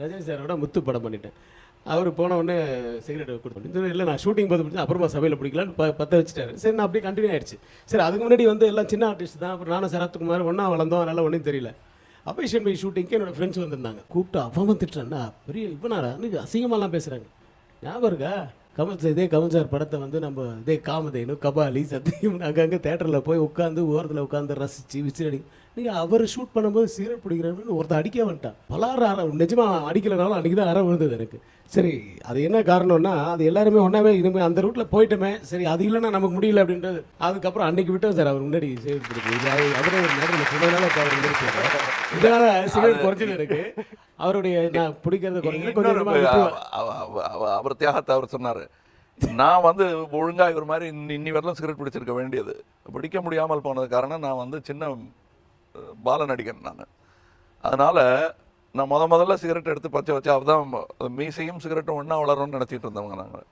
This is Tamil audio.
ரஜினி சாரோட முத்து படம் பண்ணிட்டேன். அவர் போன உடனே சிகரெட் கொடுத்துட்டு இல்லை நான் ஷூட்டிங் பார்த்து பிடிச்சேன், அப்புறமா சபையில் பிடிக்கலான்னு பற்ற வச்சுட்டாரு. சரி நான் அப்படியே கண்டினியூ ஆயிடுச்சு. சரி அதுக்கு முன்னாடி வந்து எல்லாம் சின்ன ஆர்டிஸ்ட் தான். அப்புறம் நானும் சரத்குமார் ஒன்றா வளர்ந்தோம், அதனால் ஒன்றும் தெரியல. அபிஷேக் பை ஷூட்டிங்க்கு என்னோடய ஃப்ரெண்ட்ஸ் வந்திருந்தாங்க. கூப்பிட்டு அவன் திட்டுறான்னா பெரிய இவனாரா அன்றைக்கி அசிங்கமாலாம் பேசுகிறாங்க. ஞாபகம் இருக்கா? கமல் சார் படத்தை வந்து நம்ம இதே காமதேனு கபாலி சத்தியம் அங்கங்கே தேட்டரில் போய் உட்காந்து ஓரத்தில் உட்காந்து ரசித்து விசிறடி. நீங்கள் அவர் ஷூட் பண்ணும்போது சிகரெட் பிடிக்கிறவன்னு ஒருத்தர் அடிக்க வந்துட்டான். பலாறு அற நிஜமாக அடிக்கலைனாலும் அன்றைக்கி தான் அற விழுந்தது எனக்கு. சரி அது என்ன காரணம்னா அது எல்லாருமே ஒன்றாவே இனிமேல் அந்த ரூட்டில் போயிட்டோமே, சரி அது இல்லைன்னா நமக்கு முடியல அப்படின்றது. அதுக்கப்புறம் அன்றைக்கி விட்டோம் சார். அவர் முன்னாடி சிகரெட் பிடிக்கும் இது அவரே ஒரு நேரத்தில் சொன்னதுனால இப்போ அவர் முடிச்சார். இதனால் சிகரெட் குறைஞ்சது எனக்கு. அவருடைய நான் பிடிக்கிறத குறைஞ்சது அவர் தியாகத்தை அவர் சொன்னார். நான் வந்து ஒழுங்காக இவர் மாதிரி இன்னி வரலாம் சிகரெட் பிடிச்சிருக்க வேண்டியது, பிடிக்க முடியாமல் போனது காரணம் நான் வந்து சின்ன பால நடிகன் நான். அதனால் நான் முதல்ல சிகரெட் எடுத்து பச்சை வச்சா அப்பதான் மீசையும் சிகரெட்டும் ஒன்றா வளரும்னு நினச்சிட்டு இருந்தவங்க நாங்கள்.